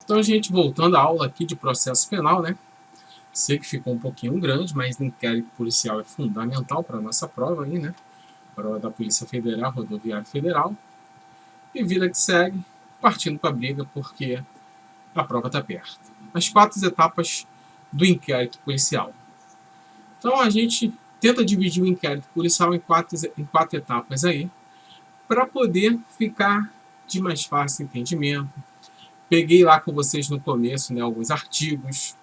Então, a gente voltando à aula aqui de processo penal, né? Sei que ficou um pouquinho grande, mas o inquérito policial é fundamental para a nossa prova aí, né? Prova da Polícia Federal, Rodoviária Federal. E vida que segue, partindo para a briga, porque a prova está perto. As 4 etapas do inquérito policial. Então, a gente tenta dividir o inquérito policial em quatro etapas aí, para poder ficar de mais fácil entendimento. Peguei lá com vocês no começo, né, alguns artigos.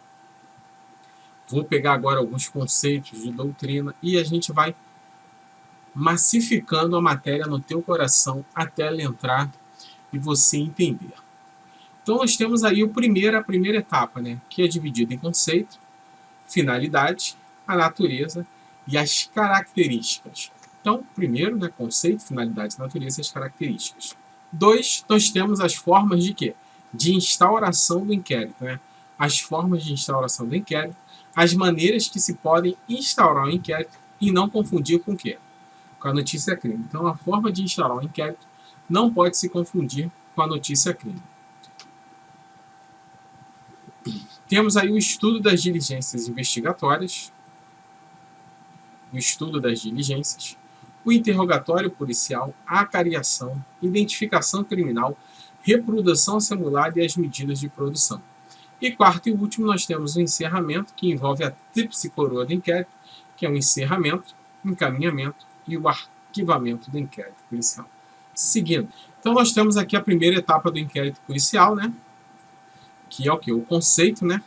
Vou pegar agora alguns conceitos de doutrina e a gente vai massificando a matéria no teu coração até ela entrar e você entender. Então nós temos aí a primeira etapa, né, que é dividida em conceito, finalidade, a natureza e as características. Então, primeiro, né, conceito, finalidade, natureza e as características. 2, nós temos as formas de quê? De instauração do inquérito, né? As formas de instauração do inquérito, as maneiras que se podem instaurar o inquérito e não confundir com o quê? Com a notícia crime. Então, a forma de instaurar o inquérito não pode se confundir com a notícia crime. Temos aí o estudo das diligências investigatórias, o estudo das diligências, o interrogatório policial, a acariação, identificação criminal, reprodução simulada e as medidas de produção. E quarto e último, nós temos o encerramento, que envolve a tríplice coroa do inquérito, que é o encerramento, encaminhamento e o arquivamento do inquérito policial. Seguindo. Então, nós temos aqui a primeira etapa do inquérito policial, né? Que é o que? O conceito, né?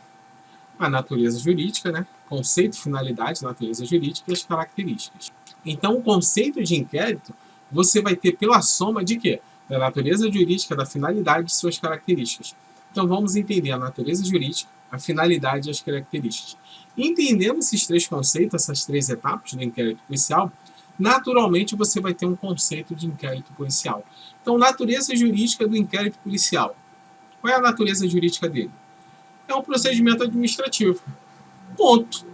A natureza jurídica, né? Conceito, finalidade, natureza jurídica e as características. Então, o conceito de inquérito, você vai ter pela soma de quê? Da natureza jurídica, da finalidade e suas características. Então, vamos entender a natureza jurídica, a finalidade e as características. Entendendo esses 3 conceitos, essas 3 etapas do inquérito policial, naturalmente você vai ter um conceito de inquérito policial. Então, natureza jurídica do inquérito policial. Qual é a natureza jurídica dele? É um procedimento administrativo. Ponto.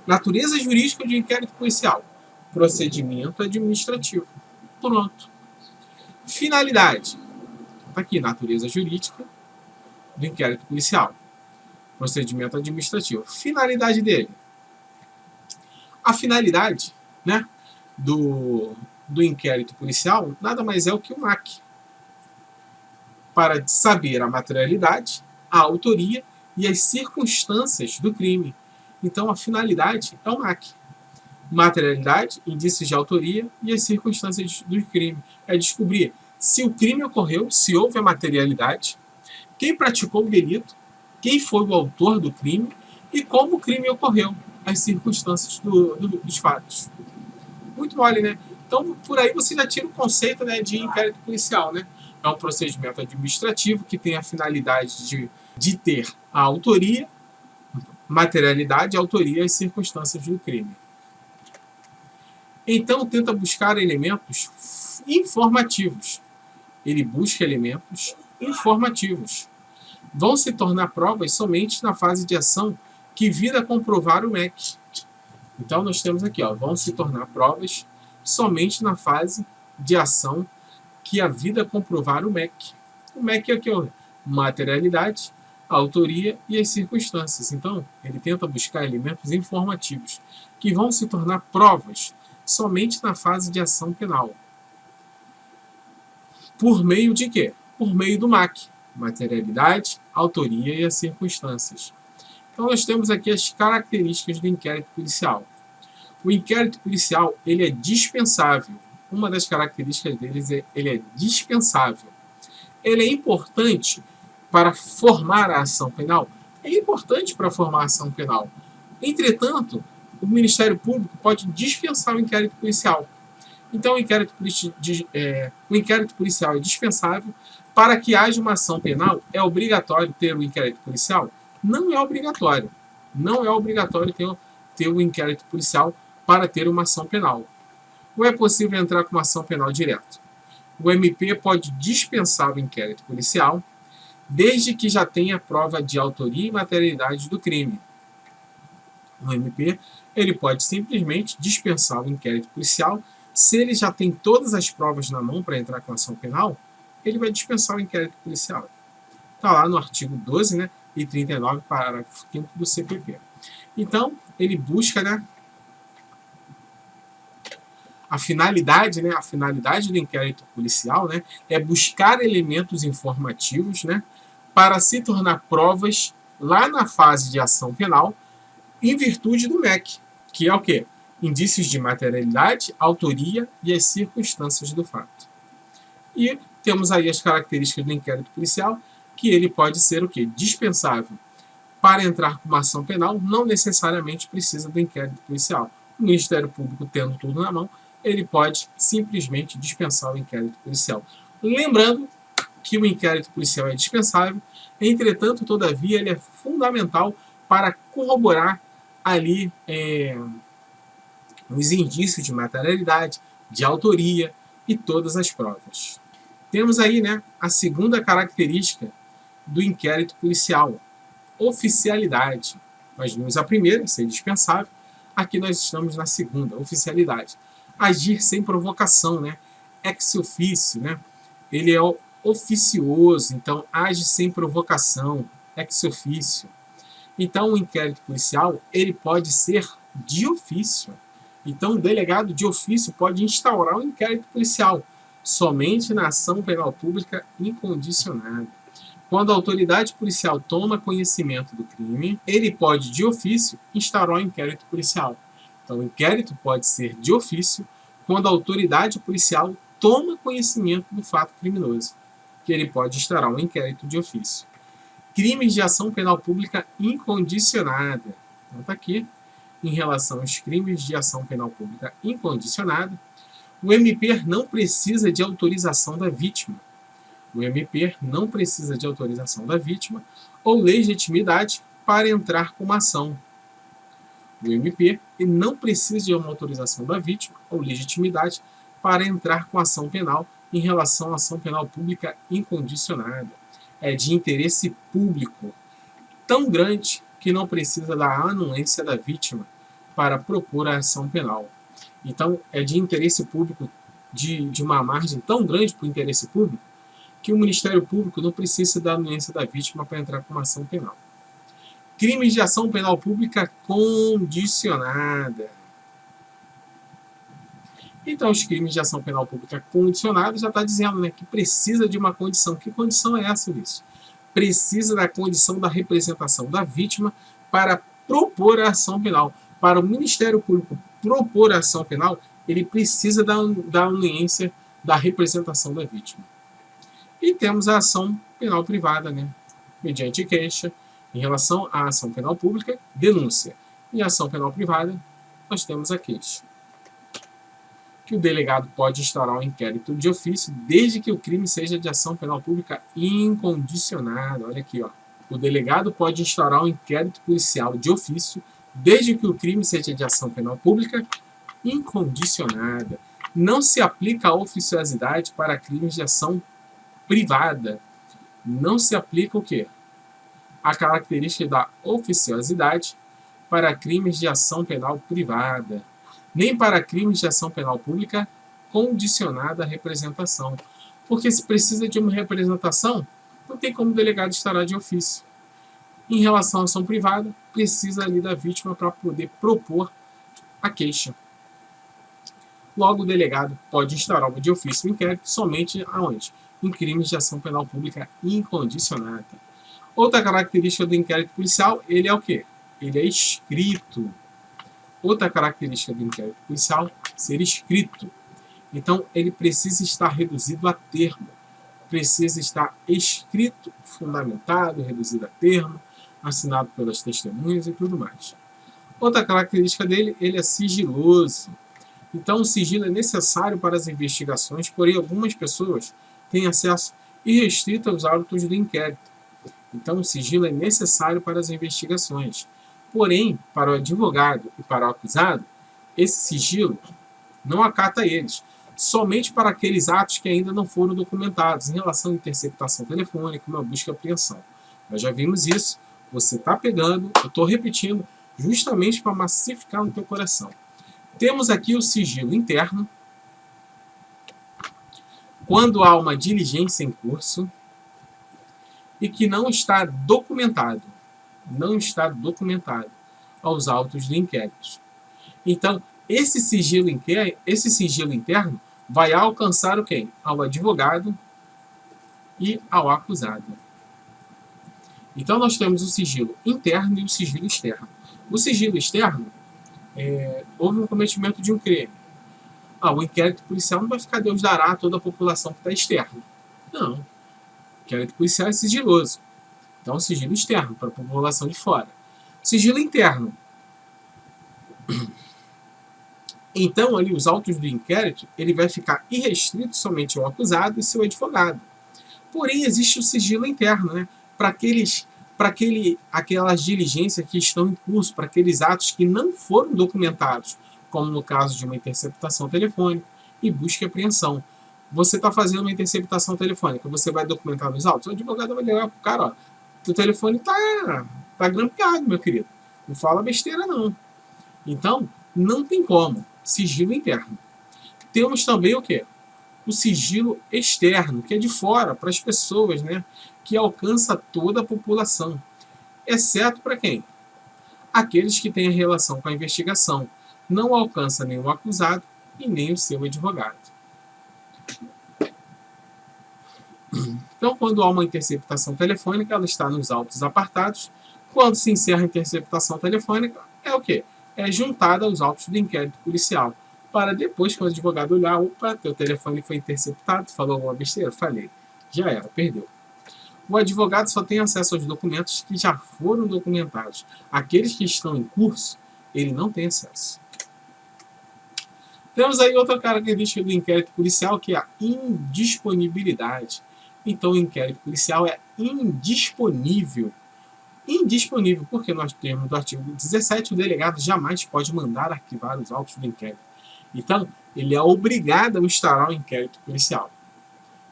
Natureza jurídica de inquérito policial. Procedimento administrativo. Pronto. Finalidade. Está aqui, natureza jurídica do inquérito policial. Procedimento administrativo. Finalidade dele. A finalidade, né, do inquérito policial nada mais é o que o MAC. Para saber a materialidade, a autoria e as circunstâncias do crime. Então, a finalidade é o MAC. Materialidade, indícios de autoria e as circunstâncias do crime. É descobrir se o crime ocorreu, se houve a materialidade, quem praticou o delito, quem foi o autor do crime e como o crime ocorreu, as circunstâncias dos fatos. Muito mole, né? Então, por aí você já tira o conceito, né, de inquérito policial, né? É um procedimento administrativo que tem a finalidade de ter a autoria, materialidade, autoria e as circunstâncias do crime. Então, tenta buscar elementos informativos. Ele busca elementos informativos. Vão se tornar provas somente na fase de ação que vira comprovar o MEC. Então, nós temos aqui, ó, vão se tornar provas somente na fase de ação que a vida comprovar o MEC. O MEC é o que? Materialidade, a autoria e as circunstâncias. Então, ele tenta buscar elementos informativos que vão se tornar provas somente na fase de ação penal. Por meio de quê? Por meio do MAC. Materialidade, autoria e as circunstâncias. Então, nós temos aqui as características do inquérito policial. O inquérito policial, ele é dispensável. Uma das características deles é ele é dispensável. Ele é importante para formar a ação penal? É importante para formar a ação penal. Entretanto, o Ministério Público pode dispensar o inquérito policial. Então, o inquérito policial é dispensável. Para que haja uma ação penal, é obrigatório ter o inquérito policial? Não é obrigatório. Não é obrigatório ter o inquérito policial para ter uma ação penal. Ou é possível entrar com uma ação penal direto? O MP pode dispensar o inquérito policial desde que já tenha prova de autoria e materialidade do crime. O MP ele pode simplesmente dispensar o inquérito policial. Se ele já tem todas as provas na mão para entrar com a ação penal, ele vai dispensar o inquérito policial. Está lá no artigo 12, né, e 39, parágrafo 5º do CPP. Então, ele busca, né, a finalidade do inquérito policial, né, é buscar elementos informativos, né, para se tornar provas lá na fase de ação penal, em virtude do MEC, que é o quê? Indícios de materialidade, autoria e as circunstâncias do fato. E temos aí as características do inquérito policial, que ele pode ser o quê? Dispensável. Para entrar com uma ação penal, não necessariamente precisa do inquérito policial. O Ministério Público, tendo tudo na mão, ele pode simplesmente dispensar o inquérito policial. Lembrando que o inquérito policial é dispensável, entretanto, todavia, ele é fundamental para corroborar ali os indícios de materialidade, de autoria e todas as provas. Temos aí, né, a segunda característica do inquérito policial, oficialidade. Nós vimos a primeira, ser dispensável. Aqui nós estamos na segunda, oficialidade. Agir sem provocação, né? Ex officio, né? Ele é oficioso, então age sem provocação, ex officio. Então o inquérito policial, ele pode ser de ofício. Então o delegado de ofício pode instaurar o inquérito policial somente na ação penal pública incondicionada. Quando a autoridade policial toma conhecimento do crime, ele pode, de ofício, instaurar o inquérito policial. Então, o inquérito pode ser de ofício quando a autoridade policial toma conhecimento do fato criminoso, que ele pode instaurar um inquérito de ofício. Crimes de ação penal pública incondicionada. Então, está aqui, em relação aos crimes de ação penal pública incondicionada, o MP não precisa de autorização da vítima. O MP não precisa de autorização da vítima ou legitimidade para entrar com uma ação. O MP não precisa de uma autorização da vítima ou legitimidade para entrar com ação penal em relação à ação penal pública incondicionada. É de interesse público tão grande que não precisa da anuência da vítima para propor a ação penal. Então, é de interesse público de uma margem tão grande para o interesse público que o Ministério Público não precisa da anuência da vítima para entrar com uma ação penal. Crimes de ação penal pública condicionada. Então, os crimes de ação penal pública condicionada já está dizendo, né, que precisa de uma condição. Que condição é essa, Ulisses? Precisa da condição da representação da vítima para propor a ação penal. Para o Ministério Público propor a ação penal, ele precisa da anuência da representação da vítima. E temos a ação penal privada, né? Mediante queixa, em relação à ação penal pública, denúncia. E a ação penal privada, nós temos a queixa. Que o delegado pode instaurar um inquérito de ofício, desde que o crime seja de ação penal pública incondicionada. Olha aqui, ó. O delegado pode instaurar um inquérito policial de ofício, desde que o crime seja de ação penal pública incondicionada. Não se aplica a oficiosidade para crimes de ação privada. Não se aplica o quê? A característica da oficiosidade para crimes de ação penal privada, nem para crimes de ação penal pública condicionada à representação. Porque se precisa de uma representação, não tem como o delegado instaurar de ofício. Em relação à ação privada, precisa ali da vítima para poder propor a queixa. Logo, o delegado pode instaurar de ofício o inquérito somente aonde? Em crimes de ação penal pública incondicionada. Outra característica do inquérito policial, ele é o quê? Ele é escrito. Outra característica do inquérito policial, ser escrito. Então, ele precisa estar reduzido a termo. Precisa estar escrito, fundamentado, reduzido a termo, assinado pelas testemunhas e tudo mais. Outra característica dele, ele é sigiloso. Então, o sigilo é necessário para as investigações, porém algumas pessoas têm acesso irrestrito aos autos do inquérito. Então, o sigilo é necessário para as investigações. Porém, para o advogado e para o acusado, esse sigilo não acata eles, somente para aqueles atos que ainda não foram documentados, em relação à interceptação telefônica, uma busca e apreensão. Nós já vimos isso, você está pegando, eu estou repetindo, justamente para massificar no teu coração. Temos aqui o sigilo interno, quando há uma diligência em curso, e que não está documentado. Não está documentado aos autos do inquérito. Então, esse sigilo interno vai alcançar o quê? Ao advogado e ao acusado. Então, nós temos o sigilo interno e o sigilo externo. O sigilo externo, houve um cometimento de um crime. O inquérito policial não vai ficar Deus dará a toda a população que está externa. Não. O inquérito policial é sigiloso. Então, sigilo externo, para a população de fora. Sigilo interno. Então, ali, os autos do inquérito, ele vai ficar irrestrito somente ao acusado e seu advogado. Porém, existe o sigilo interno, né? Para aquelas diligências que estão em curso, para aqueles atos que não foram documentados, como no caso de uma interceptação telefônica e busca e apreensão. Você está fazendo uma interceptação telefônica, você vai documentar nos autos? O advogado vai ligar para o cara, o telefone está grampeado, meu querido. Não fala besteira, não. Então, não tem como. Sigilo interno. Temos também o quê? O sigilo externo, que é de fora, para as pessoas, né? Que alcança toda a população. Exceto para quem? Aqueles que têm relação com a investigação. Não alcança nem o acusado e nem o seu advogado. Então, quando há uma interceptação telefônica, ela está nos autos apartados. Quando se encerra a interceptação telefônica, é o quê? É juntada aos autos do inquérito policial. Para depois que o advogado olhar, opa, teu telefone foi interceptado, falou alguma besteira? Falei. Já era, perdeu. O advogado só tem acesso aos documentos que já foram documentados. Aqueles que estão em curso, ele não tem acesso. Temos aí outra característica do inquérito policial, que é a indisponibilidade. Então, o inquérito policial é indisponível. Indisponível, porque nós temos do artigo 17, o delegado jamais pode mandar arquivar os autos do inquérito. Então, ele é obrigado a instaurar o inquérito policial.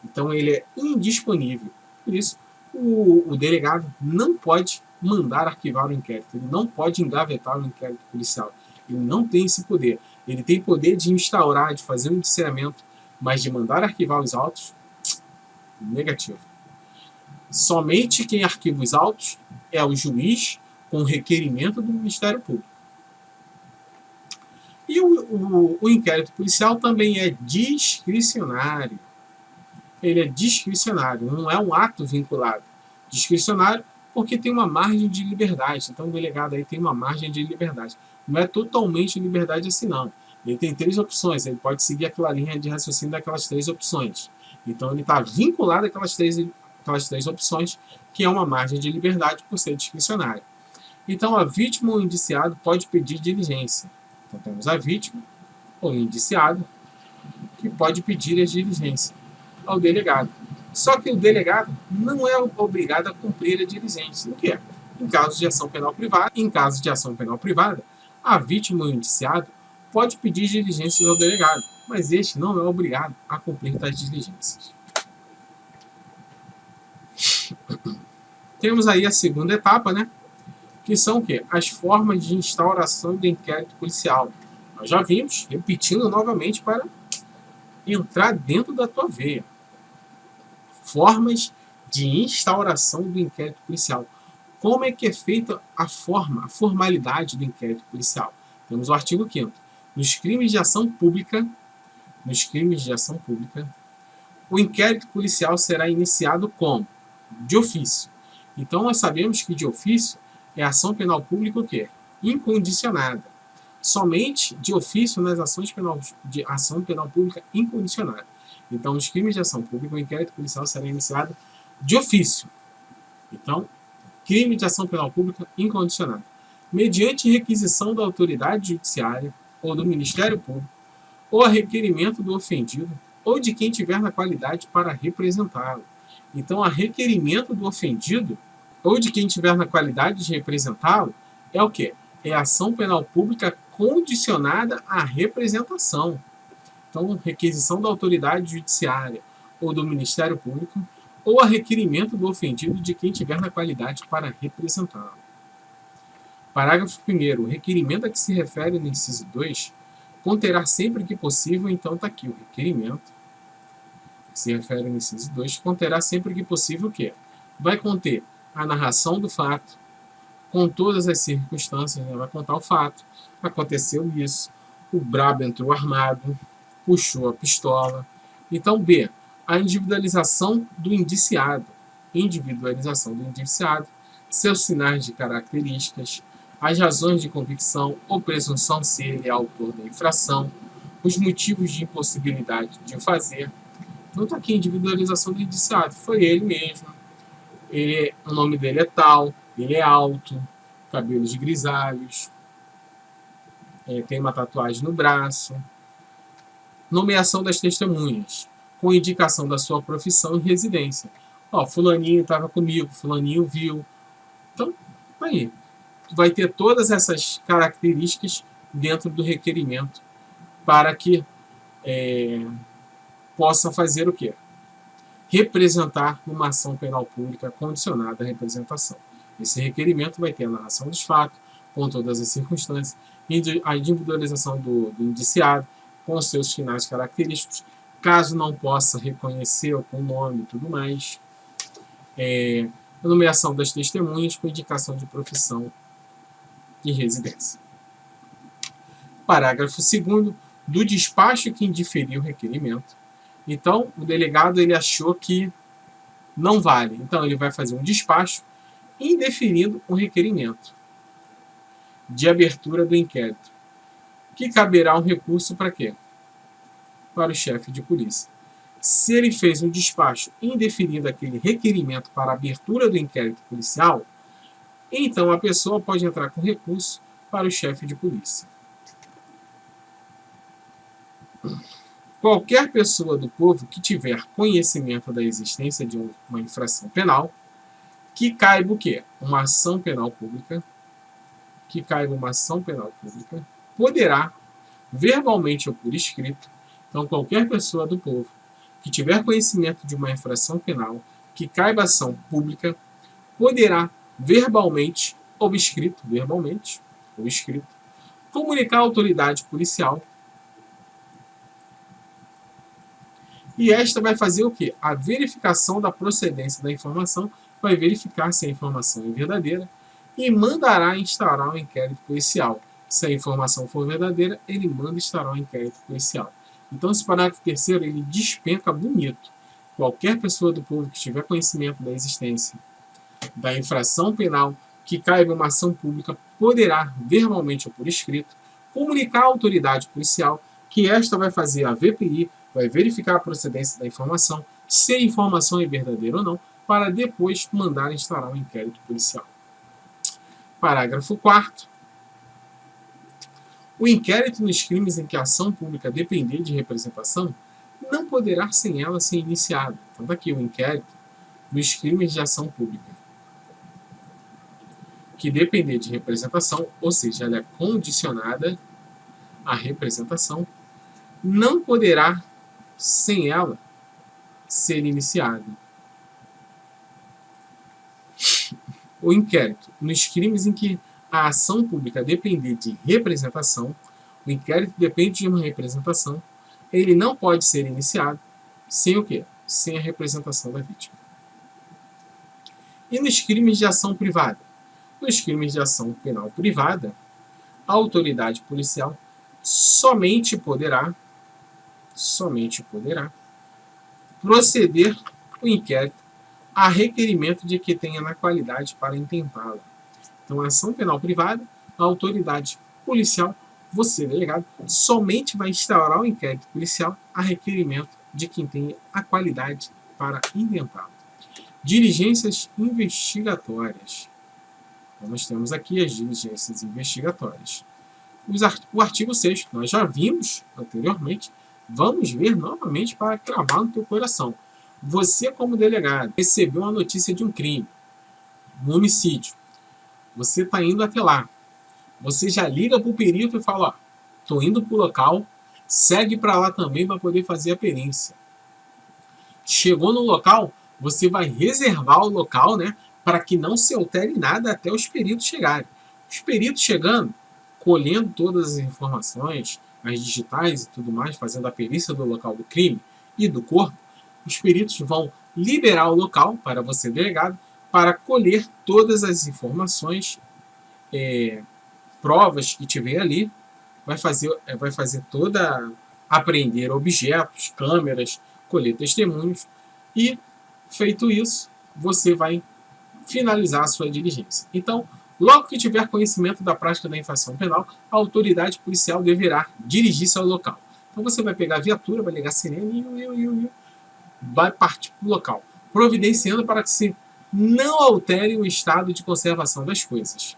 Então, ele é indisponível. Por isso, o delegado não pode mandar arquivar o inquérito. Ele não pode engavetar o inquérito policial. Ele não tem esse poder. Ele tem poder de instaurar, de fazer um indiciamento, mas de mandar arquivar os autos, negativo. Somente quem arquiva os autos é o juiz com requerimento do Ministério Público. E o inquérito policial também é discricionário. Ele é discricionário, não é um ato vinculado. Discricionário porque tem uma margem de liberdade. Então o delegado aí tem uma margem de liberdade. Não é totalmente liberdade assim, não. Ele tem 3 opções, ele pode seguir aquela linha de raciocínio daquelas 3 opções. Então ele está vinculado àquelas três opções, que é uma margem de liberdade por ser discricionário. Então a vítima ou o indiciado pode pedir diligência. Então temos a vítima ou o indiciado que pode pedir a diligência ao delegado. Só que o delegado não é obrigado a cumprir a diligência. O que é? Em caso de ação penal privada, a vítima ou o indiciado pode pedir diligências ao delegado, mas este não é obrigado a cumprir tais diligências. Temos aí a segunda etapa, né? Que são o quê? As formas de instauração do inquérito policial. Nós já vimos, repetindo novamente para entrar dentro da tua veia. Formas de instauração do inquérito policial. Como é que é feita a formalidade do inquérito policial? Temos o artigo 5º. Nos crimes de ação pública, o inquérito policial será iniciado como? De ofício. Então, nós sabemos que de ofício é ação penal pública o quê? Incondicionada. Somente de ofício nas ações de ação penal pública incondicionada. Então, nos crimes de ação pública, o inquérito policial será iniciado de ofício. Então, crime de ação penal pública incondicionada. Mediante requisição da autoridade judiciária ou do Ministério Público, ou a requerimento do ofendido, ou de quem tiver na qualidade para representá-lo. Então, a requerimento do ofendido ou de quem tiver na qualidade de representá-lo é o quê? É a ação penal pública condicionada à representação. Então, requisição da autoridade judiciária ou do Ministério Público, ou a requerimento do ofendido de quem tiver na qualidade para representá-lo. Parágrafo 1º. O requerimento a que se refere no inciso 2 conterá sempre que possível, então está aqui o requerimento, que se refere no inciso 2, conterá sempre que possível o quê? vai conter a narração do fato, com todas as circunstâncias, né? Vai contar o fato. Aconteceu isso, o brabo entrou armado, puxou a pistola. Então, B, a individualização do indiciado. Individualização do indiciado, seus sinais de características, as razões de convicção ou presunção se ele é autor da infração, os motivos de impossibilidade de o fazer. Então está aqui a individualização do indiciado. Foi ele mesmo. O nome dele é tal, ele é alto, cabelos grisalhos, tem uma tatuagem no braço. Nomeação das testemunhas, com indicação da sua profissão e residência. Fulaninho estava comigo, fulaninho viu. Então, aí, vai ter todas essas características dentro do requerimento para que possa fazer o quê? Representar uma ação penal pública condicionada à representação. Esse requerimento vai ter a narração dos fatos, com todas as circunstâncias, a individualização do indiciado, com os seus finais característicos, caso não possa reconhecer com o nome e tudo mais, a nomeação das testemunhas com indicação de profissão e residência. Parágrafo 2º, do despacho que indiferiu o requerimento. Então, o delegado ele achou que não vale. Então, ele vai fazer um despacho indeferindo o requerimento de abertura do inquérito, que caberá um recurso para quê? Para o chefe de polícia. Se ele fez um despacho indeferindo aquele requerimento para a abertura do inquérito policial, então a pessoa pode entrar com recurso para o chefe de polícia. Qualquer pessoa do povo que tiver conhecimento da existência de uma infração penal, que caiba o quê? Uma ação penal pública, poderá, verbalmente ou por escrito, então qualquer pessoa do povo que tiver conhecimento de uma infração penal, que caiba ação pública, poderá, verbalmente ou escrito, comunicar à autoridade policial. E esta vai fazer o quê? A verificação da procedência da informação, vai verificar se a informação é verdadeira e mandará instaurar um inquérito policial. Se a informação for verdadeira, ele manda instaurar um inquérito policial. Então, esse parágrafo 3º, ele despenca bonito. Qualquer pessoa do povo que tiver conhecimento da existência da infração penal que caiba uma ação pública poderá, verbalmente ou por escrito, comunicar à autoridade policial que esta vai fazer a VPI, vai verificar a procedência da informação, se a informação é verdadeira ou não, para depois mandar instaurar um inquérito policial. Parágrafo 4º. O inquérito nos crimes em que a ação pública depender de representação não poderá sem ela ser iniciado. Então, está aqui o inquérito nos crimes de ação pública que depender de representação, ou seja, ela é condicionada à representação, não poderá sem ela ser iniciado. O inquérito nos crimes em que a ação pública depender de representação, o inquérito depende de uma representação, ele não pode ser iniciado sem o quê? Sem a representação da vítima. E nos crimes de ação privada? Nos crimes de ação penal privada, a autoridade policial somente poderá proceder o inquérito a requerimento de que tenha na qualidade para intentá-la. Então, a ação penal privada, a autoridade policial, você, delegado, somente vai instaurar o inquérito policial a requerimento de quem tenha a qualidade para intentá-lo. Diligências investigatórias. Então, nós temos aqui as diligências investigatórias. O artigo 6º, nós já vimos anteriormente, vamos ver novamente para cravar no teu coração. Você, como delegado, recebeu uma notícia de um crime, um homicídio. Você está indo até lá. Você já liga para o perito e fala, estou indo para o local, segue para lá também para poder fazer a perícia. Chegou no local, você vai reservar o local, né, para que não se altere nada até os peritos chegarem. Os peritos chegando, colhendo todas as informações, as digitais e tudo mais, fazendo a perícia do local do crime e do corpo, os peritos vão liberar o local para você, delegado, para colher todas as informações, provas que tiver ali, vai fazer toda, apreender objetos, câmeras, colher testemunhos e, feito isso, você vai finalizar a sua diligência. Então, logo que tiver conhecimento da prática da infração penal, a autoridade policial deverá dirigir-se ao local. Então você vai pegar a viatura, vai ligar a sirene e vai partir para o local, providenciando para que se não altere o estado de conservação das coisas,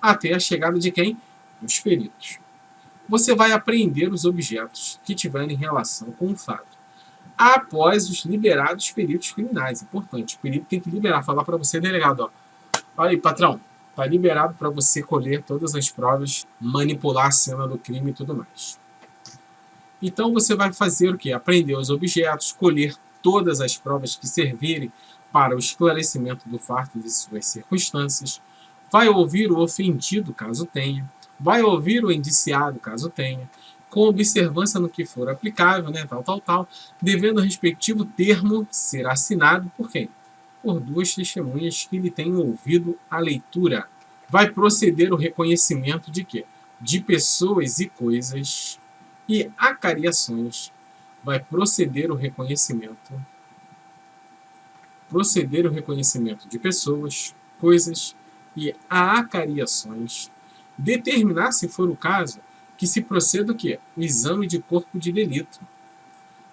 até a chegada de quem? Os peritos. Você vai apreender os objetos que tiverem relação com o fato, após os liberados peritos criminais. Importante, o perito tem que liberar, falar para você, delegado, ó, olha aí, patrão, está liberado para você colher todas as provas, manipular a cena do crime e tudo mais. Então você vai fazer o quê? Aprender os objetos, colher todas as provas que servirem para o esclarecimento do fato e de suas circunstâncias, vai ouvir o ofendido, caso tenha, vai ouvir o indiciado, caso tenha, com observância no que for aplicável, né, tal, devendo o respectivo termo ser assinado por quem? Por duas testemunhas que lhe tenham ouvido a leitura. Vai proceder o reconhecimento de quê? De pessoas e coisas e acariações. Vai proceder o reconhecimento de pessoas, coisas e acariações. Determinar, se for o caso, que se proceda o quê? O exame de corpo de delito.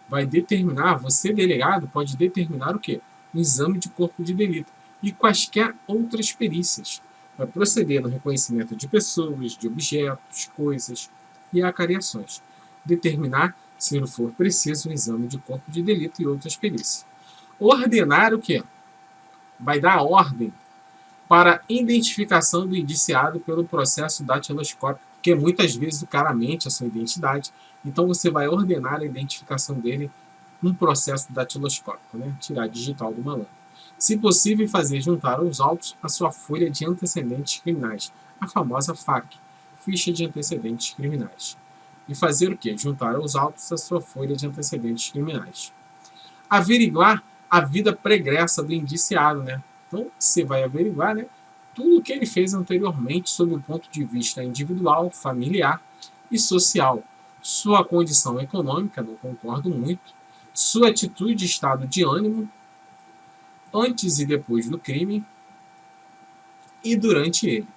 Vai determinar, você delegado pode determinar o quê? O exame de corpo de delito e quaisquer outras perícias. Vai proceder no reconhecimento de pessoas, de objetos, coisas e acariações. Determinar, se for preciso, o exame de corpo de delito e outras perícias. Ordenar o quê? Vai dar ordem para identificação do indiciado pelo processo datiloscópico, porque muitas vezes o cara mente a sua identidade, então você vai ordenar a identificação dele num processo datiloscópico, né? Tirar a digital do malandro. Se possível, fazer juntar aos autos a sua folha de antecedentes criminais, a famosa FAC, ficha de antecedentes criminais. E fazer o quê? Juntar aos autos a sua folha de antecedentes criminais. Averiguar a vida pregressa do indiciado, né? Então, você vai averiguar, né, tudo o que ele fez anteriormente sob o ponto de vista individual, familiar e social. Sua condição econômica, não concordo muito. Sua atitude e estado de ânimo antes e depois do crime e durante ele.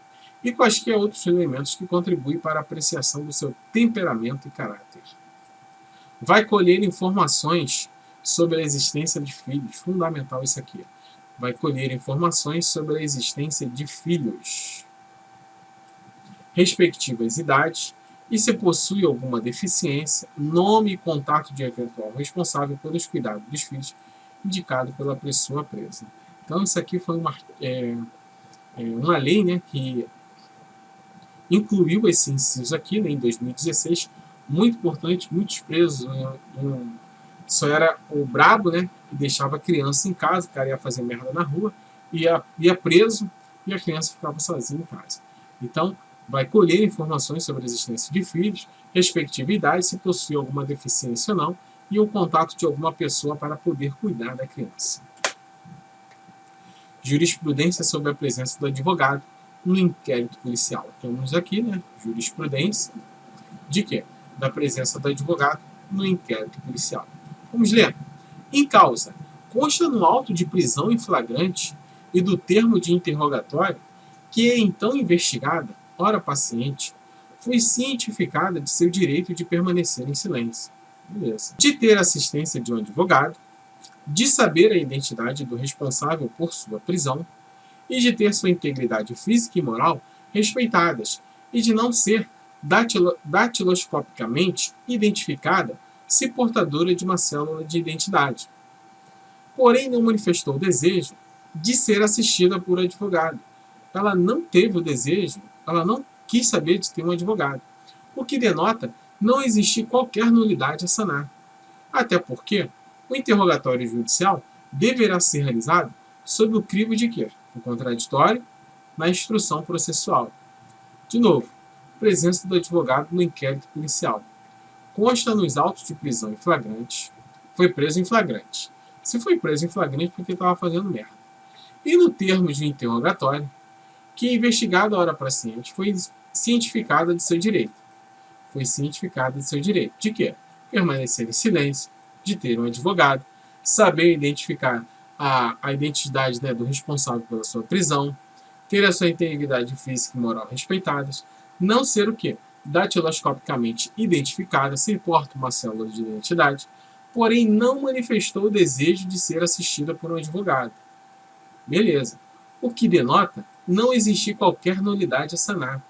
E quaisquer outros elementos que contribuem para a apreciação do seu temperamento e caráter. Vai colher informações sobre a existência de filhos. Fundamental isso aqui. Vai colher informações sobre a existência de filhos, respectivas idades, e se possui alguma deficiência, nome e contato de eventual responsável pelos cuidados dos filhos, indicado pela pessoa presa. Então, isso aqui foi uma lei, né, que incluiu esse inciso aqui, né, em 2016, muito importante. Muitos presos só era o brabo, né, que deixava a criança em casa, o cara ia fazer merda na rua, ia preso e a criança ficava sozinha em casa. Então, vai colher informações sobre a existência de filhos, respectiva idade, se possui alguma deficiência ou não, e o contato de alguma pessoa para poder cuidar da criança. Jurisprudência sobre a presença do advogado no inquérito policial. Temos aqui, né, jurisprudência de quê? Da presença do advogado no inquérito policial. Vamos ler. Em causa, consta no auto de prisão em flagrante e do termo de interrogatório que a então investigada, ora paciente, foi cientificada de seu direito de permanecer em silêncio. Beleza. De ter assistência de um advogado, de saber a identidade do responsável por sua prisão e de ter sua integridade física e moral respeitadas e de não ser datiloscopicamente identificada se portadora de uma célula de identidade. Porém, não manifestou o desejo de ser assistida por advogado. Ela não teve o desejo, ela não quis saber de ter um advogado, o que denota não existir qualquer nulidade a sanar. Até porque o interrogatório judicial deverá ser realizado sob o crivo de quê? O contraditório na instrução processual. De novo, presença do advogado no inquérito policial. Consta nos autos de prisão em flagrante. Foi preso em flagrante. Se foi preso em flagrante, porque estava fazendo merda. E no termo de interrogatório, que a investigada ora paciente foi cientificada de seu direito. Foi cientificada de seu direito. De quê? Permanecer em silêncio, de ter um advogado, saber identificar a identidade, né, do responsável pela sua prisão, ter a sua integridade física e moral respeitadas, não ser o quê? Datiloscopicamente identificada, sem porta uma célula de identidade, porém não manifestou o desejo de ser assistida por um advogado. Beleza. O que denota não existir qualquer nulidade a sanar.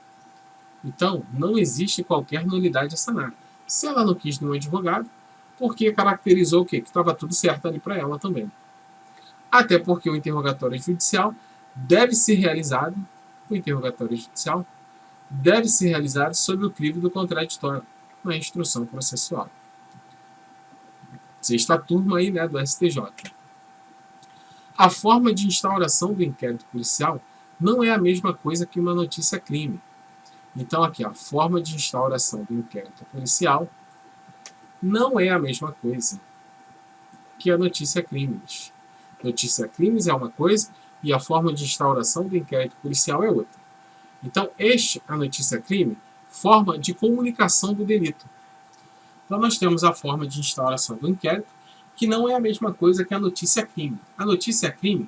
Então, não existe qualquer nulidade a sanar. Se ela não quis nenhum advogado, porque caracterizou o quê? Que estava tudo certo ali para ela também. Até porque o interrogatório judicial deve ser realizado, sob o crivo do contraditório, na instrução processual. Sexta turma aí, né, do STJ. A forma de instauração do inquérito policial não é a mesma coisa que uma notícia-crime. Então, aqui, a forma de instauração do inquérito policial não é a mesma coisa que a notícia-crimes. Notícia-crimes é uma coisa e a forma de instauração do inquérito policial é outra. Então, a notícia-crime, forma de comunicação do delito. Então, nós temos a forma de instauração do inquérito, que não é a mesma coisa que a notícia-crime. A notícia-crime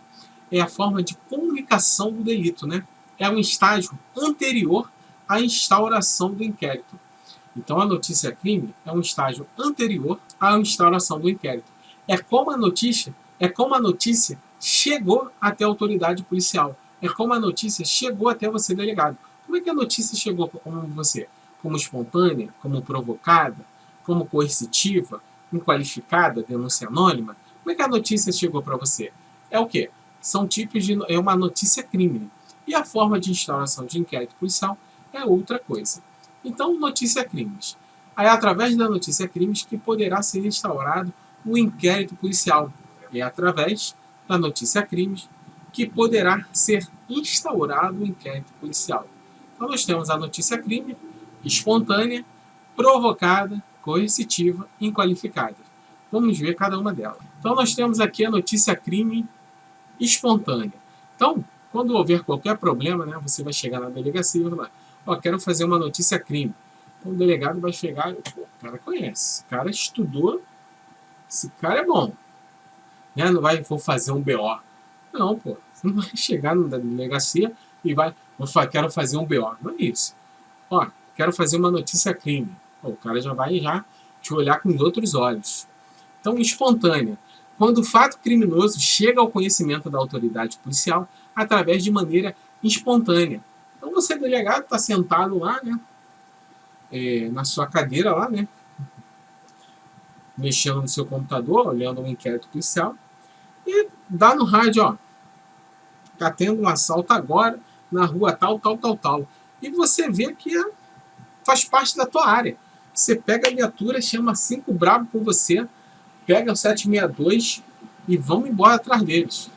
é a forma de comunicação do delito, né? É um estágio anterior à instauração do inquérito. Então, a notícia-crime é um estágio anterior à instauração do inquérito. É como a notícia chegou até a autoridade policial. É como a notícia chegou até você, delegado. Como é que a notícia chegou como você? Como espontânea, como provocada, como coercitiva, inqualificada, denúncia anônima? Como é que a notícia chegou para você? É o quê? São tipos de... É uma notícia-crime. E a forma de instauração de inquérito policial é outra coisa. Então, notícia-crimes. Aí, através da notícia-crimes, que poderá ser instaurado o inquérito policial. É através da notícia-crimes que poderá ser instaurado o inquérito policial. Então, nós temos a notícia-crime espontânea, provocada, coercitiva e inqualificada. Vamos ver cada uma delas. Então, nós temos aqui a notícia-crime espontânea. Então, quando houver qualquer problema, né, você vai chegar na delegacia e vai falar: ó, quero fazer uma notícia-crime. Então, o delegado vai chegar e o cara conhece, o cara estudou, esse cara é bom. Né? Não vai, vou fazer um BO. Não, pô. Você não vai chegar na delegacia e vai, quero fazer um BO. Não é isso. Ó, quero fazer uma notícia-crime. O cara já vai te olhar com outros olhos. Então, espontânea. Quando o fato criminoso chega ao conhecimento da autoridade policial através de maneira espontânea. Então, você, delegado, está sentado lá, né? Na sua cadeira lá, né? Mexendo no seu computador, olhando um inquérito policial. E dá no rádio, ó. Tá tendo um assalto agora na rua tal. E você vê que faz parte da tua área. Você pega a viatura, chama 5 bravos com você, pega o 762 e vamos embora atrás deles.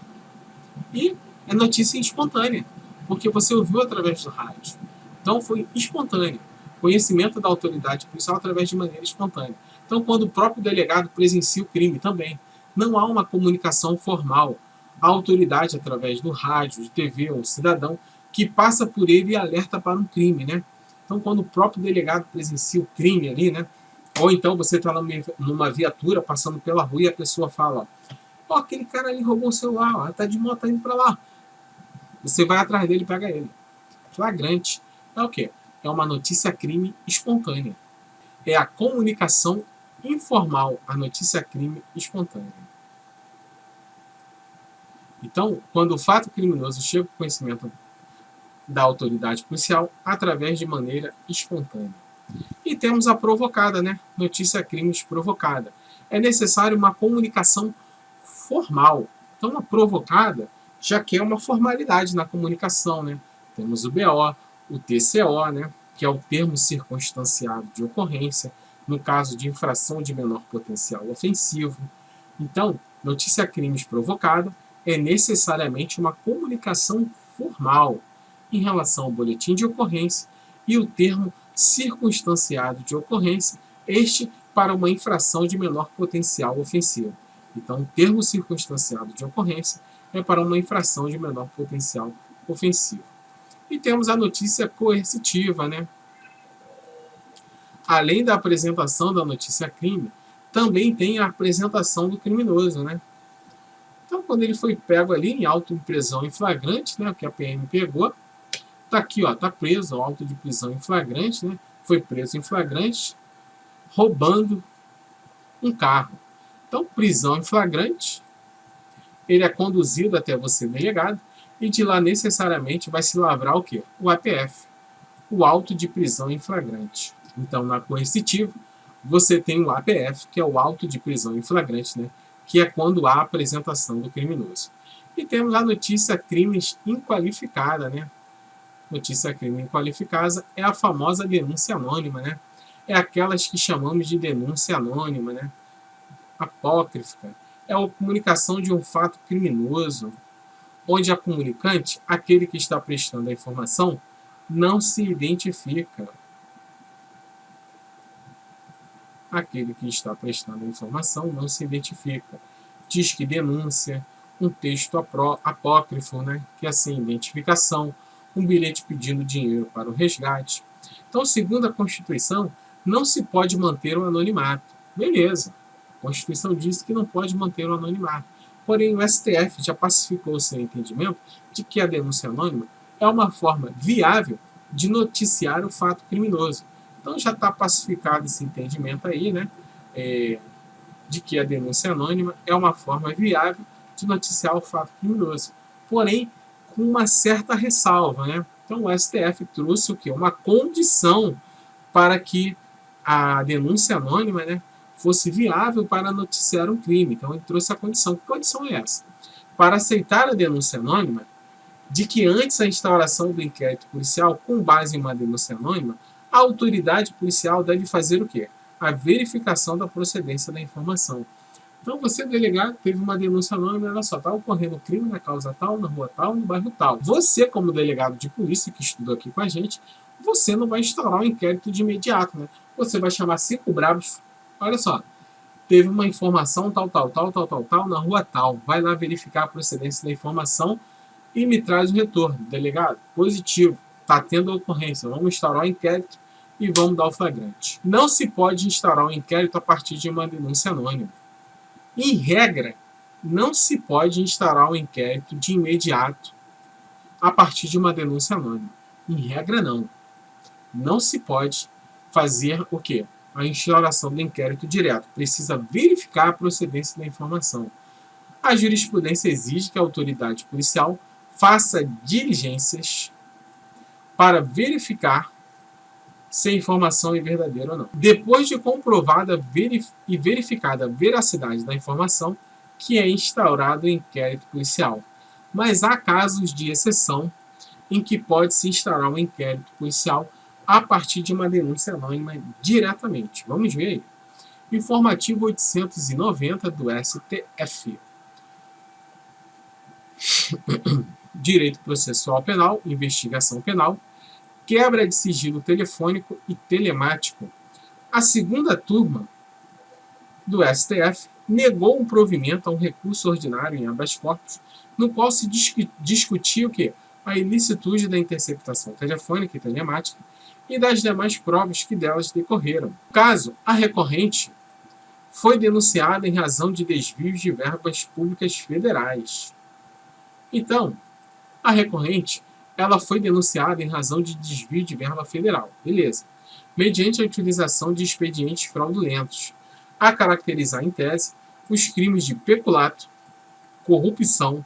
E é notícia espontânea, porque você ouviu através do rádio. Então foi espontâneo. Conhecimento da autoridade policial através de maneira espontânea. Então, quando o próprio delegado presencia o crime também, não há uma comunicação formal. A autoridade, através do rádio, de TV ou cidadão, que passa por ele e alerta para um crime, né? Então, quando o próprio delegado presencia o crime ali, né? Ou então você está numa viatura passando pela rua e a pessoa fala: ó, aquele cara ali roubou o celular, ó, tá de moto indo para lá. Você vai atrás dele e pega ele. Flagrante. É o quê? É uma notícia-crime espontânea. É a comunicação informal, a notícia-crime espontânea. Então, quando o fato criminoso chega ao conhecimento da autoridade policial através de maneira espontânea. E temos a provocada, né? Notícia-crimes provocada. É necessário uma comunicação formal. Então, a provocada já quer uma formalidade na comunicação, né? Temos o BO, o TCO, né? Que é o termo circunstanciado de ocorrência, no caso de infração de menor potencial ofensivo. Então, notícia-crimes provocada é necessariamente uma comunicação formal em relação ao boletim de ocorrência e o termo circunstanciado de ocorrência, este para uma infração de menor potencial ofensivo. Então, o termo circunstanciado de ocorrência é para uma infração de menor potencial ofensivo. E temos a notícia coercitiva, né? Além da apresentação da notícia crime, também tem a apresentação do criminoso, né? Então, quando ele foi pego ali em auto de prisão em flagrante, né, o que a PM pegou, tá aqui, ó, tá preso, auto de prisão em flagrante, né? Foi preso em flagrante, roubando um carro. Então, prisão em flagrante, ele é conduzido até você, delegado, e de lá necessariamente vai se lavrar o quê? O APF, o auto de prisão em flagrante. Então, na coercitiva, você tem o APF, que é o auto de prisão em flagrante, né? Que é quando há a apresentação do criminoso. E temos a notícia crimes inqualificada, né? Notícia crime inqualificada é a famosa denúncia anônima, né? É aquelas que chamamos de denúncia anônima, né? Apócrifa. É a comunicação de um fato criminoso, onde a comunicante, aquele que está prestando a informação, não se identifica. Aquele que está prestando a informação não se identifica. Diz que denúncia, um texto apócrifo, né, que é sem identificação, um bilhete pedindo dinheiro para o resgate. Então, segundo a Constituição, não se pode manter o anonimato. Beleza, a Constituição diz que não pode manter o anonimato. Porém, o STF já pacificou o seu entendimento de que a denúncia anônima é uma forma viável de noticiar o fato criminoso. Então já está pacificado esse entendimento aí, né? De que a denúncia anônima é uma forma viável de noticiar o fato criminoso. Porém, com uma certa ressalva, né? Então o STF trouxe o quê? Uma condição para que a denúncia anônima, né, fosse viável para noticiar um crime. Então ele trouxe a condição. Que condição é essa? Para aceitar a denúncia anônima, de que antes da instauração do inquérito policial, com base em uma denúncia anônima, a autoridade policial deve fazer o quê? A verificação da procedência da informação. Então, você, delegado, teve uma denúncia anônima, olha só, está ocorrendo crime na causa tal, na rua tal, no bairro tal. Você, como delegado de polícia, que estudou aqui com a gente, você não vai instaurar um inquérito de imediato, né? Você vai chamar 5 bravos, olha só, teve uma informação tal, na rua tal, vai lá verificar a procedência da informação e me traz o retorno. Delegado, positivo, está tendo ocorrência, vamos instaurar o inquérito e vamos dar o flagrante. Não se pode instaurar um inquérito a partir de uma denúncia anônima. Em regra, não se pode instaurar um inquérito de imediato a partir de uma denúncia anônima. Em regra, não. Não se pode fazer o quê? A instauração do inquérito direto. Precisa verificar a procedência da informação. A jurisprudência exige que a autoridade policial faça diligências para verificar se a informação é verdadeira ou não. Depois de comprovada e verificada a veracidade da informação, que é instaurado o inquérito policial. Mas há casos de exceção em que pode-se instaurar um inquérito policial a partir de uma denúncia anônima diretamente. Vamos ver aí. Informativo 890 do STF. Direito processual penal, investigação penal, quebra de sigilo telefônico e telemático. A segunda turma do STF negou um provimento a um recurso ordinário em habeas corpus, no qual se discutia o quê? A ilicitude da interceptação telefônica e telemática e das demais provas que delas decorreram. No caso, a recorrente foi denunciada em razão de desvios de verbas públicas federais. Então, a recorrente ela foi denunciada em razão de desvio de verba federal. Beleza. Mediante a utilização de expedientes fraudulentos, a caracterizar em tese os crimes de peculato, corrupção,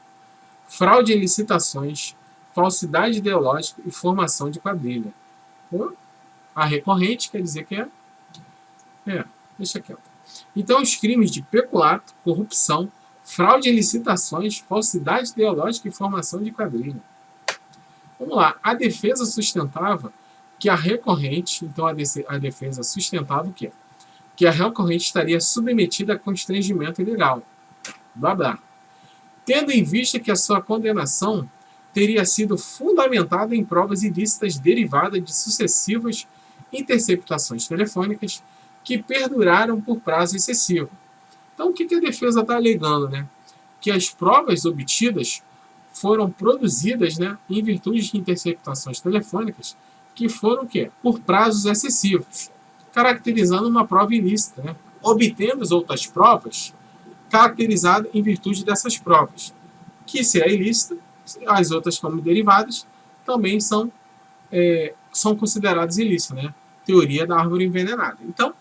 fraude em licitações, falsidade ideológica e formação de quadrilha. A recorrente quer dizer que deixa quieto. Então, os crimes de peculato, corrupção, fraude em licitações, falsidade ideológica e formação de quadrilha. Vamos lá. A defesa sustentava que a recorrente, então a defesa sustentava o quê? Que a recorrente estaria submetida a constrangimento ilegal. Blá, blá. Tendo em vista que a sua condenação teria sido fundamentada em provas ilícitas derivadas de sucessivas interceptações telefônicas que perduraram por prazo excessivo. Então, o que a defesa está alegando, né? que as provas obtidas foram produzidas, né, em virtude de interceptações telefônicas que foram o quê? Por prazos excessivos, caracterizando uma prova ilícita, né? Obtendo as outras provas caracterizadas em virtude dessas provas, que se é ilícita, as outras como derivadas também são consideradas ilícitas, né? Teoria da árvore envenenada. Então,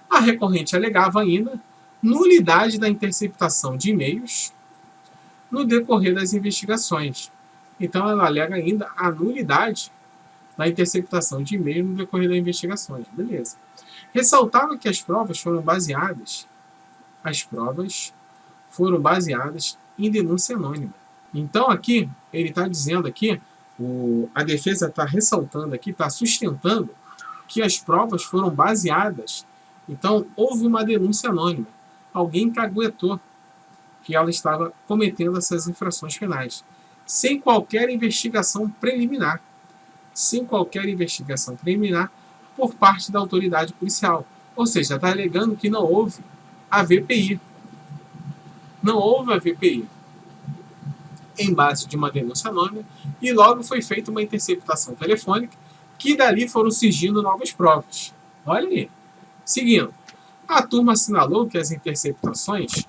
a recorrente alegava ainda nulidade da interceptação de e-mails no decorrer das investigações. Então, ela alega ainda a nulidade da interceptação de e-mail no decorrer das investigações. Beleza. Ressaltava que as provas foram baseadas em denúncia anônima. Então, aqui, ele está dizendo aqui, a defesa está ressaltando aqui, está sustentando que as provas foram baseadas. Então, houve uma denúncia anônima. Alguém caguetou que ela estava cometendo essas infrações penais, sem qualquer investigação preliminar. Sem qualquer investigação preliminar por parte da autoridade policial. Ou seja, está alegando que não houve a VPI. Não houve a VPI em base de uma denúncia anônima e logo foi feita uma interceptação telefônica que dali foram surgindo novas provas. Olha aí. Seguindo, a turma assinalou que as interceptações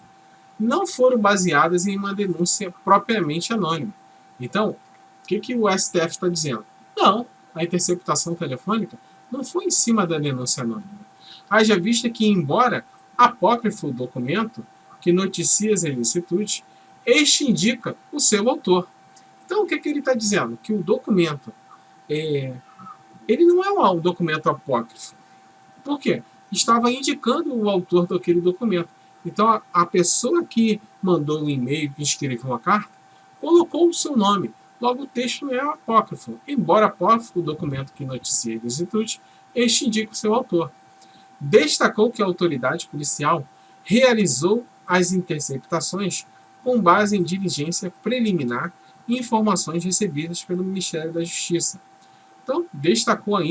não foram baseadas em uma denúncia propriamente anônima. Então, o que o STF está dizendo? Não, a interceptação telefônica não foi em cima da denúncia anônima. Haja vista que, embora apócrifo o documento que noticia as ilicitudes, este indica o seu autor. Então, o que ele está dizendo? Que o documento, ele não é um documento apócrifo. Por quê? Estava indicando o autor daquele documento. Então, a pessoa que mandou o e-mail, que escreveu a carta, colocou o seu nome. Logo, o texto não é apócrifo. Embora apócrifo, o documento que noticia a ilicitude, este indica o seu autor. Destacou que a autoridade policial realizou as interceptações com base em diligência preliminar e informações recebidas pelo Ministério da Justiça. Então,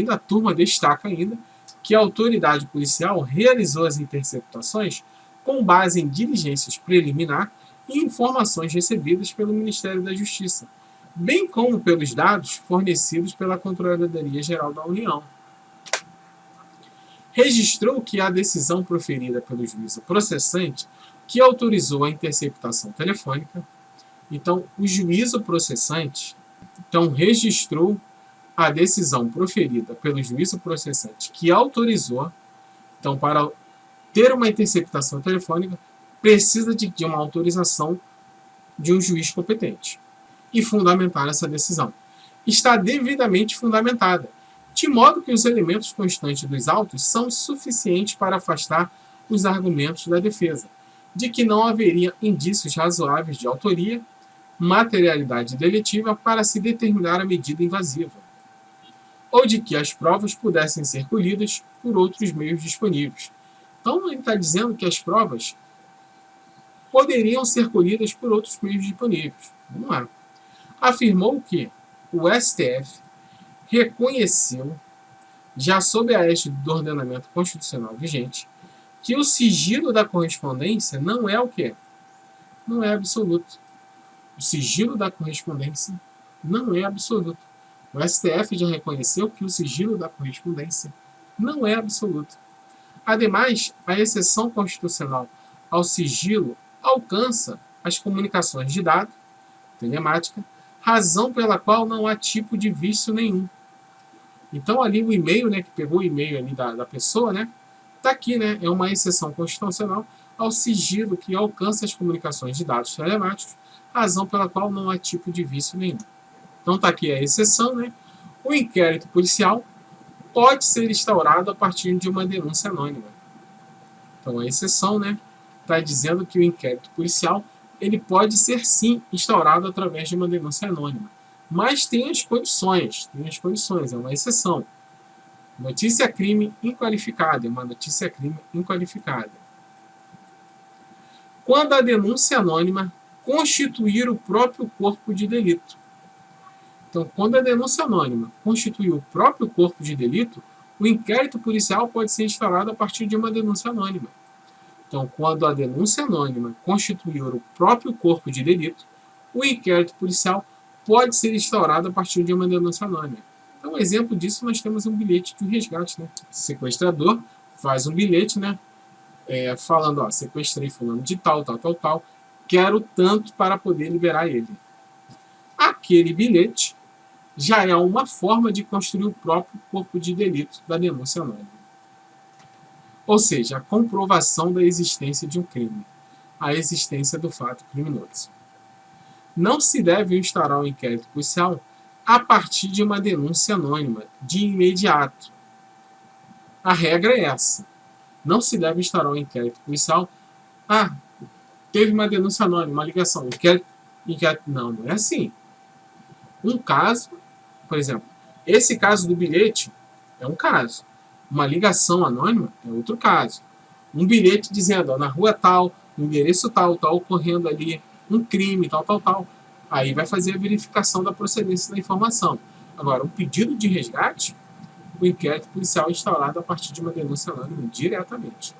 a turma destaca ainda que a autoridade policial realizou as interceptações com base em diligências preliminar e informações recebidas pelo Ministério da Justiça, bem como pelos dados fornecidos pela Controladoria Geral da União. Registrou que a decisão proferida pelo juízo processante que autorizou a interceptação telefônica, então o juízo processante registrou a decisão proferida pelo juízo processante que autorizou, então para ter uma interceptação telefônica precisa de uma autorização de um juiz competente e fundamentar essa decisão. Está devidamente fundamentada, de modo que os elementos constantes dos autos são suficientes para afastar os argumentos da defesa, de que não haveria indícios razoáveis de autoria, materialidade deletiva para se determinar a medida invasiva, ou de que as provas pudessem ser colhidas por outros meios disponíveis. Então, ele está dizendo que as provas poderiam ser colhidas por outros meios disponíveis. Não é. Afirmou que o STF reconheceu, já sob a égide do ordenamento constitucional vigente, que o sigilo da correspondência não é o quê? Não é absoluto. O sigilo da correspondência não é absoluto. O STF já reconheceu que o sigilo da correspondência não é absoluto. Ademais, a exceção constitucional ao sigilo alcança as comunicações de dado, telemática, razão pela qual não há tipo de vício nenhum. Então, ali o e-mail, né, que pegou o e-mail ali da pessoa, né, está aqui, né, é uma exceção constitucional ao sigilo que alcança as comunicações de dados telemáticos, razão pela qual não há tipo de vício nenhum. Então, está aqui a exceção, né? O inquérito policial pode ser instaurado a partir de uma denúncia anônima. Então, a exceção, né, está dizendo que o inquérito policial ele pode ser, sim, instaurado através de uma denúncia anônima. Mas tem as condições, é uma exceção. Notícia-crime inqualificada, é uma notícia-crime inqualificada. Quando a denúncia anônima constituir o próprio corpo de delito. Então, quando a denúncia anônima constituir o próprio corpo de delito, o inquérito policial pode ser instaurado a partir de uma denúncia anônima. Então, quando a denúncia anônima constituir o próprio corpo de delito, o inquérito policial pode ser instaurado a partir de uma denúncia anônima. Então, um exemplo disso, nós temos um bilhete de resgate, né? O sequestrador faz um bilhete, né? Falando, ó, sequestrei fulano de tal, quero tanto para poder liberar ele. Aquele bilhete já é uma forma de construir o próprio corpo de delito da denúncia anônima. Ou seja, a comprovação da existência de um crime, a existência do fato criminoso. Não se deve instaurar um inquérito policial a partir de uma denúncia anônima, de imediato. A regra é essa. Não se deve instaurar um inquérito policial. Teve uma denúncia anônima, uma ligação. Não é assim. Um caso, por exemplo, esse caso do bilhete é um caso. Uma ligação anônima é outro caso. Um bilhete dizendo, ó, na rua tal, no endereço tal, está ocorrendo ali um crime, tal. Aí vai fazer a verificação da procedência da informação. Agora, um pedido de resgate, o inquérito policial é instaurado a partir de uma denúncia anônima diretamente.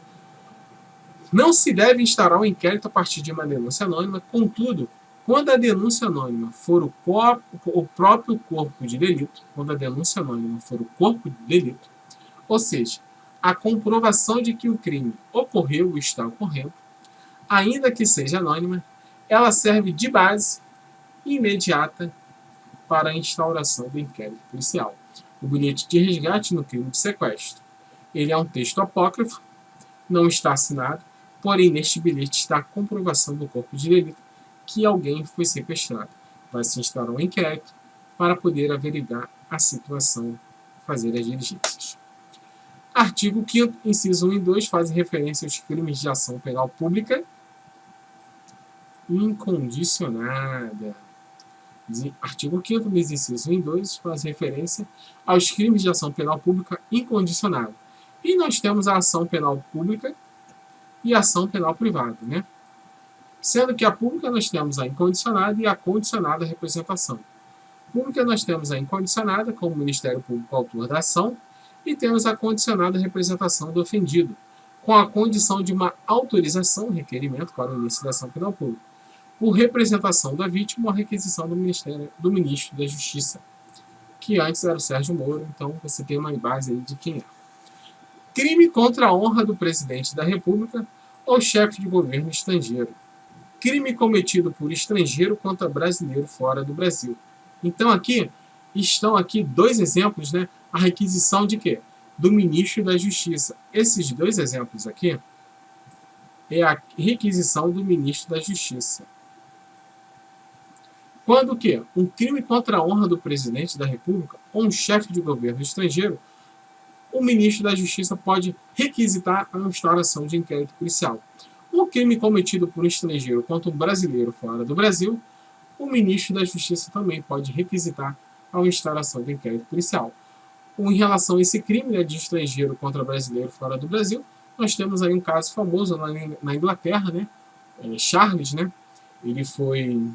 Não se deve instaurar um inquérito a partir de uma denúncia anônima, contudo, quando a denúncia anônima for o próprio corpo de delito, ou seja, a comprovação de que o crime ocorreu ou está ocorrendo, ainda que seja anônima, ela serve de base imediata para a instauração do inquérito policial. O bilhete de resgate no crime de sequestro. Ele é um texto apócrifo, não está assinado, porém neste bilhete está a comprovação do corpo de delito que alguém foi sequestrado. Vai se instaurar um inquérito para poder averiguar a situação, fazer as diligências. Artigo 5º, inciso 1 e 2, fazem referência aos crimes de ação penal pública incondicionada. Artigo 5º, nos incisos 1 e 2, faz referência aos crimes de ação penal pública incondicionada. E nós temos a ação penal pública e a ação penal privada, né? Sendo que a pública nós temos a incondicionada e a condicionada representação. Pública nós temos a incondicionada, como o Ministério Público autor da ação, e temos a condicionada representação do ofendido, com a condição de uma autorização, requerimento para o início da ação penal pública, por representação da vítima ou requisição do Ministro da Justiça, que antes era o Sérgio Moro, então você tem uma base aí de quem é. Crime contra a honra do presidente da República ou chefe de governo estrangeiro. Crime cometido por estrangeiro contra brasileiro fora do Brasil. Então estão aqui dois exemplos, né? A requisição de quê? Do Ministro da Justiça. Esses dois exemplos aqui é a requisição do Ministro da Justiça. Quando que um crime contra a honra do presidente da República ou um chefe de governo estrangeiro, o Ministro da Justiça pode requisitar a instauração de inquérito policial. Um crime cometido por um estrangeiro contra um brasileiro fora do Brasil, o Ministro da Justiça também pode requisitar a instauração de inquérito policial. Em relação a esse crime, né, de estrangeiro contra brasileiro fora do Brasil, nós temos aí um caso famoso na Inglaterra, né? Charles, né? Ele foi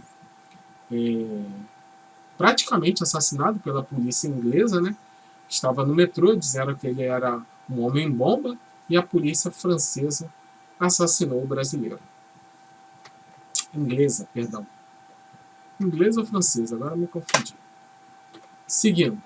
praticamente assassinado pela polícia inglesa, né? Estava no metrô, disseram que ele era um homem-bomba, e a polícia francesa assassinou o brasileiro. Inglesa, perdão. Inglesa ou francesa? Agora me confundi. Seguindo.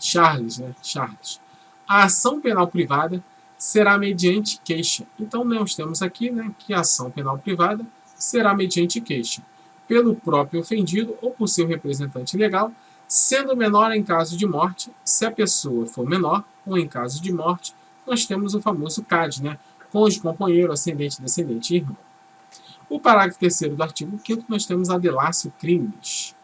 Charles, né? Charles. A ação penal privada será mediante queixa. Então, nós temos aqui, né, que a ação penal privada será mediante queixa, pelo próprio ofendido ou por seu representante legal, sendo menor em caso de morte, se a pessoa for menor, ou em caso de morte, nós temos o famoso CAD, né? Cônjuge, companheiro, ascendente, descendente e irmão. O parágrafo 3º do artigo 5º, nós temos a delatio criminis.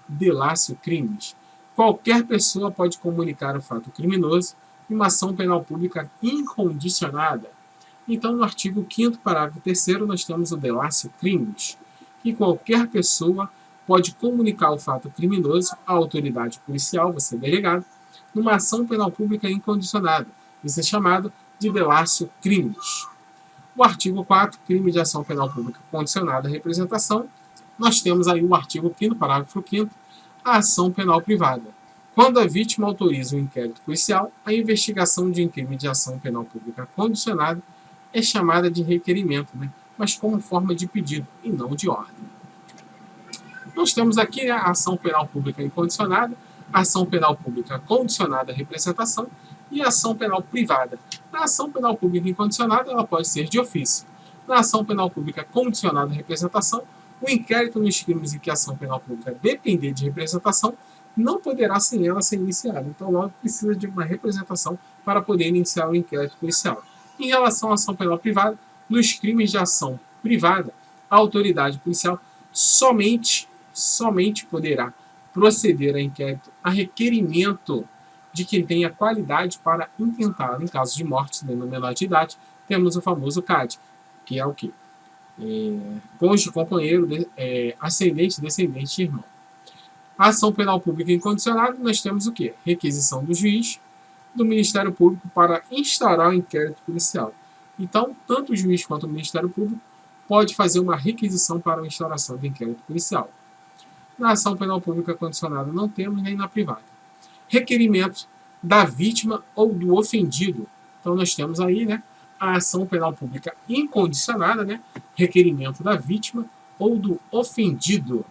Delatio criminis. Qualquer pessoa pode comunicar o fato criminoso em uma ação penal pública incondicionada. Então, no artigo 5º, parágrafo 3º, nós temos o delatio criminis, que qualquer pessoa pode comunicar o fato criminoso à autoridade policial, você delegado, numa ação penal pública incondicionada. Isso é chamado de delatio criminis. O artigo 4, crime de ação penal pública condicionada à representação, nós temos aí o artigo 5º, parágrafo 5º, a ação penal privada. Quando a vítima autoriza um inquérito policial, a investigação de um crime de ação penal pública condicionada é chamada de requerimento, né? Mas como forma de pedido e não de ordem. Nós temos aqui, né, a ação penal pública incondicionada, a ação penal pública condicionada à representação e a ação penal privada. Na ação penal pública incondicionada, ela pode ser de ofício. Na ação penal pública condicionada à representação, o inquérito nos crimes em que a ação penal pública depender de representação não poderá sem ela ser iniciado. Então, logo precisa de uma representação para poder iniciar o inquérito policial. Em relação à ação penal privada, nos crimes de ação privada, a autoridade policial somente poderá proceder a inquérito a requerimento de quem tenha qualidade para intentá-lo. Em caso de morte de menor de idade, temos o famoso CAD, que é o quê? Cônjuge, companheiro, ascendente, descendente e irmão. A ação penal pública incondicionada, nós temos o quê? Requisição do juiz, do Ministério Público para instaurar o inquérito policial. Então, tanto o juiz quanto o Ministério Público pode fazer uma requisição para a instauração do inquérito policial. Na ação penal pública condicionada não temos, nem na privada. Requerimento da vítima ou do ofendido. Então, nós temos aí, né, a ação penal pública incondicionada, né, requerimento da vítima ou do ofendido.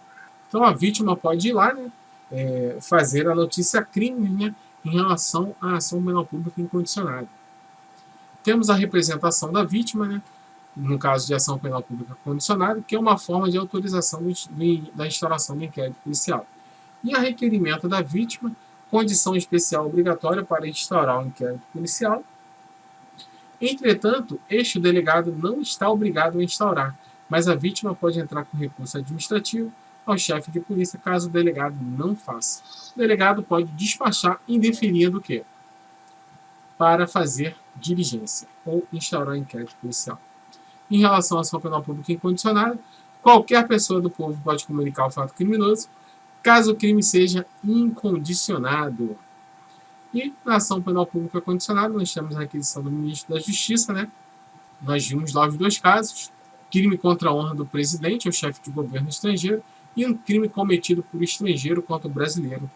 Então, a vítima pode ir lá, né, fazer a notícia crime, né, em relação à ação penal pública incondicionada. Temos a representação da vítima, né, no caso de ação penal pública condicionada, que é uma forma de autorização da instauração do inquérito policial. E a requerimento da vítima, condição especial obrigatória para instaurar o inquérito policial. Entretanto, este delegado não está obrigado a instaurar, mas a vítima pode entrar com recurso administrativo ao chefe de polícia caso o delegado não faça. O delegado pode despachar indeferindo o quê? Para fazer diligência ou instaurar inquérito policial. Em relação à ação penal pública incondicionada, qualquer pessoa do povo pode comunicar o fato criminoso, caso o crime seja incondicionado. E na ação penal pública condicionada, nós temos a requisição do ministro da Justiça, né? Nós vimos lá os dois casos: crime contra a honra do presidente ou chefe de governo estrangeiro e um crime cometido por estrangeiro contra o brasileiro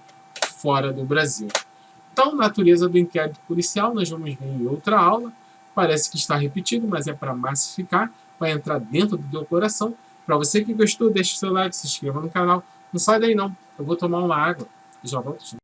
fora do Brasil. Então, natureza do inquérito policial, nós vamos ver em outra aula. Parece que está repetido, mas é para massificar, para entrar dentro do teu coração. Para você que gostou, deixe o seu like, se inscreva no canal. Não sai daí não, eu vou tomar uma água e já volto.